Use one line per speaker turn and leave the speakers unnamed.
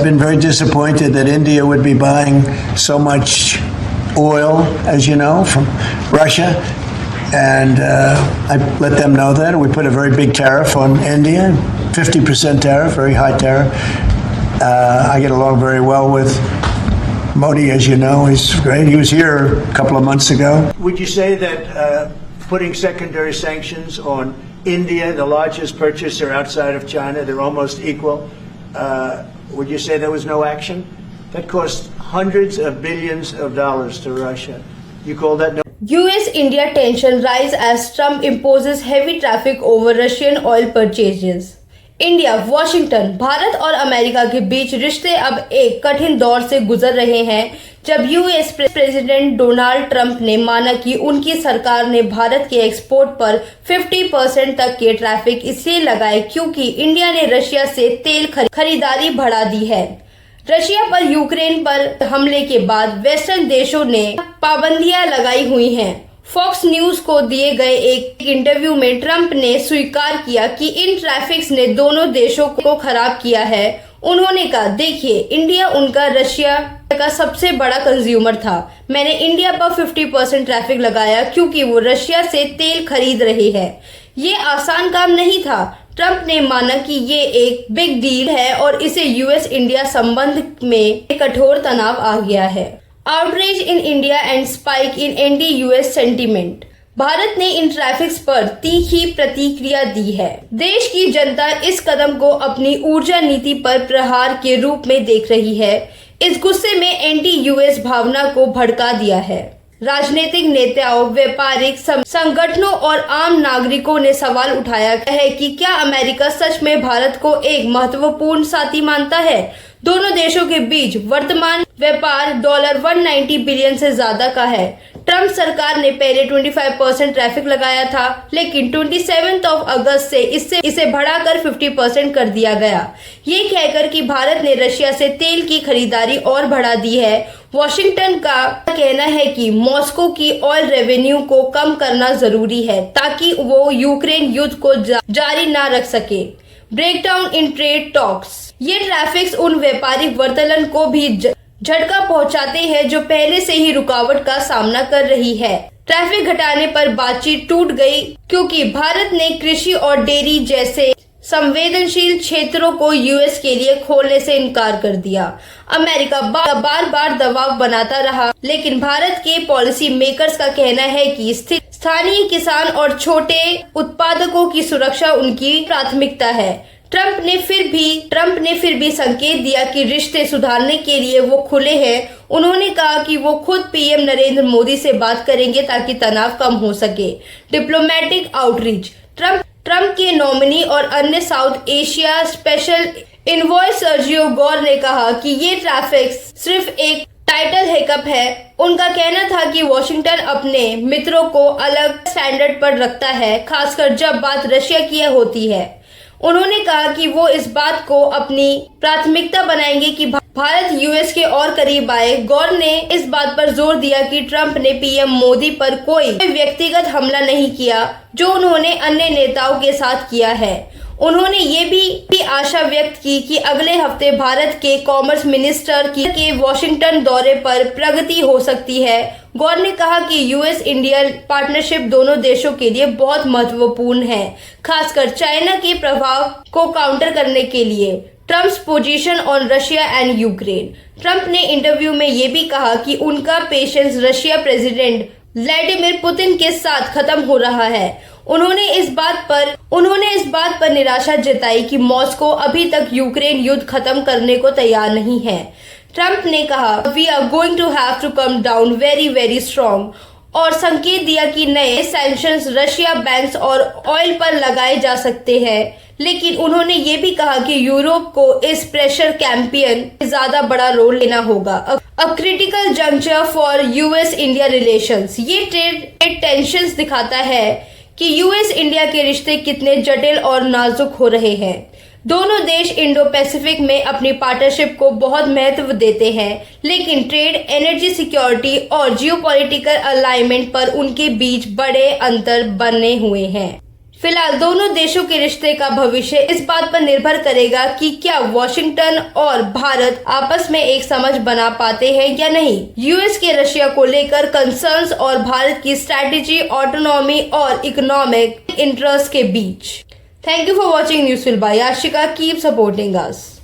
been very disappointed that India would be buying so much oil, as you know, from Russia. And I let them know that. We put a very big tariff on India, 50% tariff, very high tariff. I get along very well with Modi, as you know. He's great. He was here a couple of months ago. Would you say that putting secondary sanctions on India, the largest purchaser outside of China, they're almost equal, would you say there was no action? That cost hundreds of billions of dollars to Russia. You call that no?
US-India tension rise as Trump imposes heavy tariff over Russian oil purchases. India, Washington, Bharat और America के बीच रिश्ते अब एक कठिन दौर से गुजर रहे हैं जब यूएस प्रेसिडेंट डोनाल्ड ट्रंप ने माना कि उनकी सरकार ने भारत के एक्सपोर्ट पर 50% तक के टैरिफ इसलिए लगाए क्योंकि इंडिया ने रशिया से तेल खरीदारी बढ़ा दी है। रशिया पर यूक्रेन पर हमले के बाद वेस्टर्न देशों ने पाबंदियां लगाई हुई हैं। फॉक्स न्यूज को दिए गए एक इंटरव्यू में ट्रंप ने स्वीकार किया कि इन टैरिफ्स ने दोनों देशों को खराब किया है। उन्होंने कहा, देखिए, इंडिया उनका रशिया का सबसे बड़ा कंज्यूमर था। मैंने इंडिया पर 50% टैरिफ लगाया क्योंकि वो रशिया से तेल खरीद रहे हैं। ये आसान काम नहीं था। ट्रंप ने माना कि ये एक बिग डील है और इसे यूएस इंडिया संबंध में कठोर तनाव आ गया है। Outreach in India and spike in anti US sentiment. Bharat ने इन टैरिफ्स पर तीखी प्रतिक्रिया दी है। देश की जनता इस कदम को अपनी ऊर्जा नीति पर प्रहार के रूप में देख रही है। इस गुस्से में एंटी यूएस भावना को भड़का दिया है। राजनीतिक नेताओं, व्यापारिक संगठनों और आम नागरिकों ने सवाल उठाया है कि क्या अमेरिका सच में भारत को एक महत्वपूर्ण साथी मानता है। दोनों देशों के बीच वर्तमान व्यापार $190 बिलियन से ज्यादा का है। ट्रंप सरकार ने पहले 25% टैरिफ लगाया था, लेकिन 27 अगस्त से इसे बढ़ाकर 50% कर दिया गया, ये कहकर कि भारत ने रशिया से तेल की खरीदारी और बढ़ा दी है। वॉशिंगटन का कहना है कि मॉस्को की ऑयल रेवेन्यू को कम करना जरूरी है ताकि वो यूक्रेन युद्ध को जारी न रख सके। Breakdown in trade talks. ये टैरिफ्स उन व्यापारिक वर्तलन को भी झटका पहुंचाते हैं जो पहले से ही रुकावट का सामना कर रही है। टैरिफ घटाने पर बातचीत टूट गई क्योंकि भारत ने कृषि और डेयरी जैसे संवेदनशील क्षेत्रों को यूएस के लिए खोलने से इनकार कर दिया। अमेरिका बार बार दबाव बनाता रहा, लेकिन भारत के पॉलिसी मेकर्स का कहना है कि स्थानीय किसान और छोटे उत्पादकों की सुरक्षा उनकी प्राथमिकता है। ट्रंप ने फिर भी संकेत दिया कि रिश्ते सुधारने के लिए वो खुले हैं। उन्होंने कहा कि वो खुद पीएम नरेंद्र मोदी से बात करेंगे ताकि तनाव कम हो सके। Diplomatic outreach. ट्रंप के नॉमिनी और अन्य South Asia special envoy Sergio Gor ने कहा कि ये टैरिफ्स सिर्फ एक टाइटल हिकअप है। उनका कहना था कि वॉशिंगटन अपने मित्रों को अलग स्टैंडर्ड पर रखता है, खासकर जब बात रशिया की होती है। उन्होंने कहा कि वो इस बात को अपनी प्राथमिकता बनाएंगे कि भारत यूएस के और करीब आए। गौर ने इस बात पर जोर दिया कि ट्रंप ने पीएम मोदी पर कोई व्यक्तिगत हमला नहीं किया जो उन्होंने अन्य नेताओं के साथ किया है। उन्होंने ये भी आशा व्यक्त की कि अगले हफ्ते भारत के कॉमर्स मिनिस्टर के वॉशिंगटन दौरे पर प्रगति हो सकती है। गौर ने कहा कि यूएस इंडिया पार्टनरशिप दोनों देशों के लिए बहुत महत्वपूर्ण है, खासकर चाइना के प्रभाव को काउंटर करने के लिए। Trump's position on Russia and Ukraine. Trump ने इंटरव्यू में ये भी कहा कि उनका patience Russia president Vladimir Putin के साथ खत्म हो रहा है। उन्होंने इस बात पर निराशा जताई कि मॉस्को अभी तक यूक्रेन युद्ध खत्म करने को तैयार नहीं है। ट्रंप ने कहा, we are going to have to come down very very strong, और संकेत दिया कि नए सैंक्शंस रशिया बैंक्स और ऑयल पर लगाए जा सकते हैं। लेकिन उन्होंने ये भी कहा कि यूरोप को इस प्रेशर कैंपेन में ज्यादा बड़ा रोल लेना होगा। A critical juncture for US India relations. ये ट्रेड टेंशंस दिखाता है कि यूएस इंडिया के रिश्ते कितने जटिल और नाजुक हो रहे हैं। दोनों देश इंडो पैसिफिक में अपनी पार्टनरशिप को बहुत महत्व देते हैं, लेकिन ट्रेड, एनर्जी सिक्योरिटी और जियोपॉलिटिकल अलाइनमेंट पर उनके बीच बड़े अंतर बने हुए हैं। फिलहाल दोनों देशों के रिश्ते का भविष्य इस बात पर निर्भर करेगा कि क्या वॉशिंगटन और भारत आपस में एक समझ बना पाते हैं या नहीं। यूएस के रशिया को लेकर कंसर्न्स और भारत की स्ट्रैटेजी, ऑटोनॉमी और इकोनॉमिक इंटरेस्ट के बीच। Thank you for watching Newsfill by Yashika. Keep supporting us.